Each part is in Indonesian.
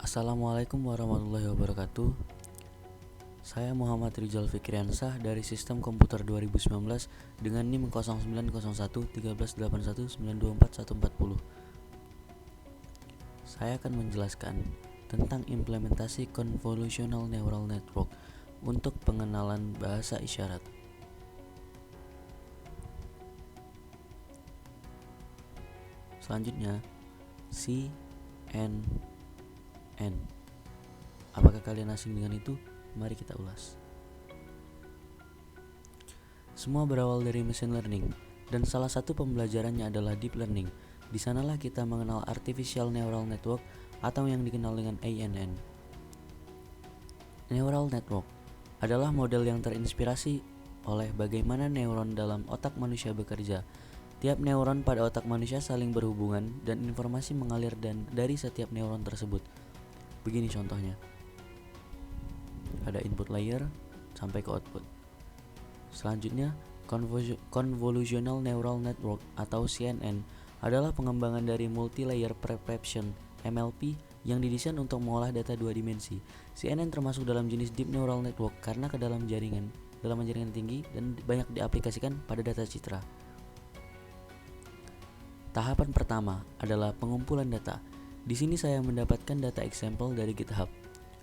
Assalamualaikum warahmatullahi wabarakatuh. Saya Muhammad Rizal Fikriansah dari Sistem Komputer 2019 dengan NIM 0901 1381 924 140. Saya akan menjelaskan tentang implementasi Convolutional Neural Network untuk pengenalan bahasa isyarat. Selanjutnya, CNN. Apakah kalian asing dengan itu? Mari kita ulas. Semua berawal dari machine learning, dan salah satu pembelajarannya adalah deep learning. Di sanalah kita mengenal Artificial Neural Network atau yang dikenal dengan ANN. Neural Network adalah model yang terinspirasi oleh bagaimana neuron dalam otak manusia bekerja. Tiap neuron pada otak manusia saling berhubungan dan informasi mengalir dari setiap neuron tersebut. Begini contohnya. Ada input layer sampai ke output. Selanjutnya, Convolutional Neural Network atau CNN adalah pengembangan dari Multi-Layer Perception (MLP) yang didesain untuk mengolah data dua dimensi. CNN termasuk dalam jenis Deep Neural Network karena kedalaman jaringan tinggi dan banyak diaplikasikan pada data citra. Tahapan pertama adalah pengumpulan data. Di sini saya mendapatkan data example dari GitHub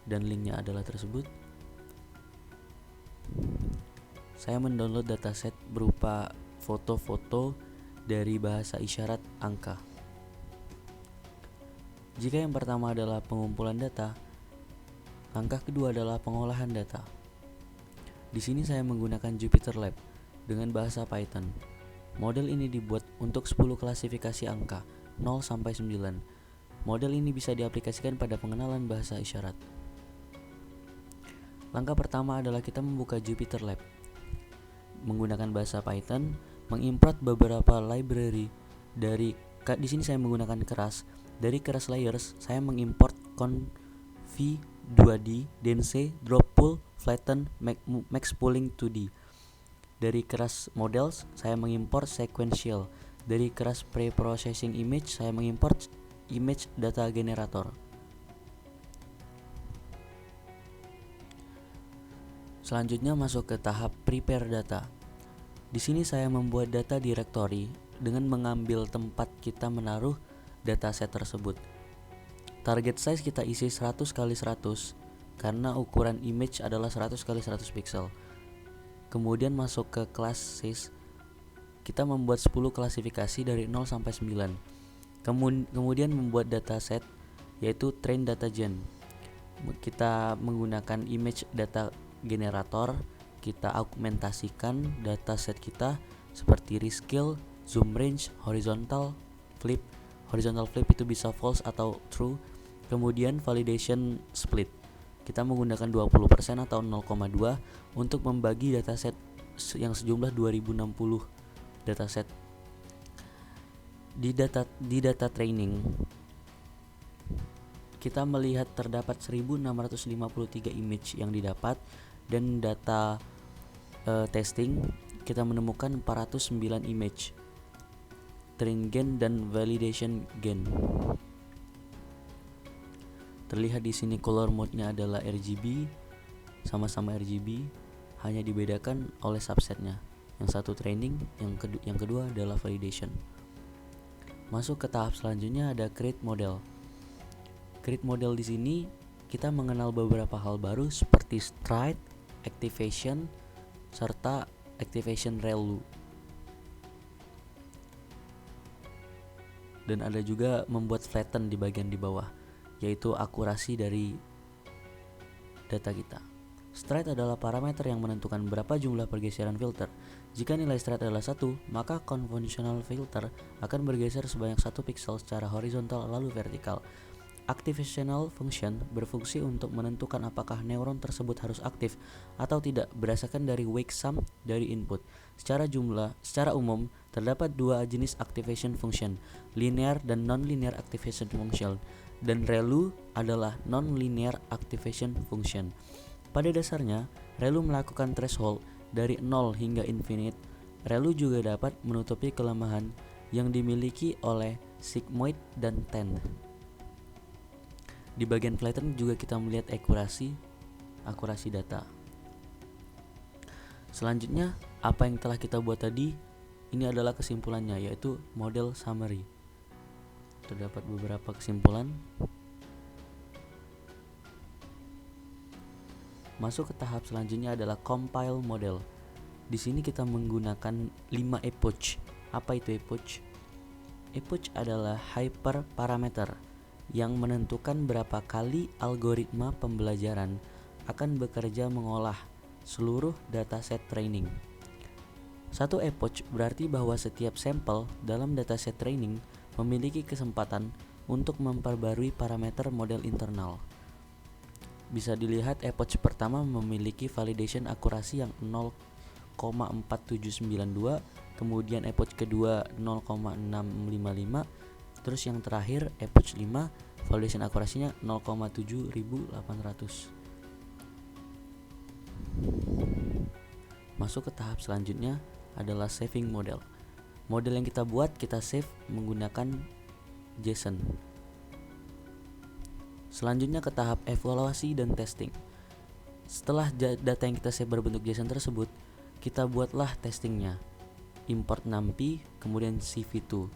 dan linknya adalah tersebut. Saya mendownload dataset berupa foto-foto dari bahasa isyarat angka. Jika yang pertama adalah pengumpulan data, langkah kedua adalah pengolahan data. Di sini saya menggunakan JupyterLab dengan bahasa Python. Model ini dibuat untuk 10 klasifikasi angka 0 sampai 9. Model ini bisa diaplikasikan pada pengenalan bahasa isyarat. Langkah pertama adalah kita membuka JupyterLab. Menggunakan bahasa Python, mengimport beberapa library di sini saya menggunakan keras. Dari keras layers, saya mengimport conv2d, dense, drop pull, flatten, max pooling 2d. Dari keras models, saya mengimport sequential. Dari keras pre-processing image, saya mengimport image data generator. Selanjutnya masuk ke tahap prepare data. Di sini saya membuat data directory dengan mengambil tempat kita menaruh dataset tersebut. Target size kita isi 100 x 100 karena ukuran image adalah 100 x 100 pixel. Kemudian masuk ke classes. Kita membuat 10 klasifikasi dari 0 sampai 9. Kemudian membuat dataset yaitu train data gen. Kita menggunakan image data generator, kita augmentasikan dataset kita seperti rescale, zoom range, horizontal flip. Horizontal flip itu bisa false atau true. Kemudian validation split. Kita menggunakan 20% atau 0,2 untuk membagi dataset yang sejumlah 2060 dataset. Di data training, kita melihat terdapat 1653 image yang didapat, dan data testing kita menemukan 409 image. Train gen dan validation gen. Terlihat di sini color mode-nya adalah RGB, sama-sama RGB, hanya dibedakan oleh subsetnya. Yang satu training, yang kedua adalah validation. Masuk ke tahap selanjutnya ada create model. Create model di sini kita mengenal beberapa hal baru seperti stride, activation, serta activation ReLU. Dan ada juga membuat flatten di bagian di bawah, yaitu akurasi dari data kita. Stride adalah parameter yang menentukan berapa jumlah pergeseran filter. Jika nilai stride adalah 1, maka convolutional filter akan bergeser sebanyak 1 pixel secara horizontal lalu vertikal. Activational function berfungsi untuk menentukan apakah neuron tersebut harus aktif atau tidak berdasarkan dari wake sum dari input. Secara umum terdapat dua jenis activation function, linear dan non-linear activation function, dan ReLU adalah non-linear activation function. Pada dasarnya, ReLU melakukan threshold dari 0 hingga infinite. ReLU juga dapat menutupi kelemahan yang dimiliki oleh sigmoid dan 10. Di bagian flatten juga kita melihat akurasi data. Selanjutnya, apa yang telah kita buat tadi, ini adalah kesimpulannya, yaitu model summary. Terdapat beberapa kesimpulan. Masuk ke tahap selanjutnya adalah compile model. Di sini kita menggunakan 5 epoch. Apa itu epoch? Epoch adalah hyperparameter yang menentukan berapa kali algoritma pembelajaran akan bekerja mengolah seluruh dataset training. Satu epoch berarti bahwa setiap sampel dalam dataset training memiliki kesempatan untuk memperbarui parameter model internal. Bisa dilihat epoch pertama memiliki validation akurasi yang 0,4792, kemudian epoch kedua 0,655, terus yang terakhir epoch 5 validation akurasinya 0,7800. Masuk ke tahap selanjutnya adalah saving model. Model yang kita buat kita save menggunakan JSON. Selanjutnya ke tahap evaluasi dan testing. Setelah data yang kita save berbentuk JSON tersebut, kita buatlah testingnya. Import numpy, kemudian cv2.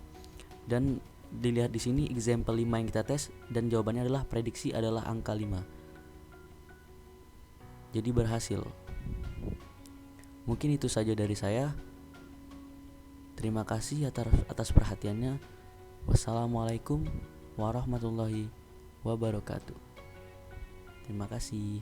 Dan dilihat di sini example 5 yang kita tes dan jawabannya adalah prediksi adalah angka 5. Jadi berhasil. Mungkin itu saja dari saya. Terima kasih atas perhatiannya. Wassalamualaikum warahmatullahi wabarakatuh. Terima kasih.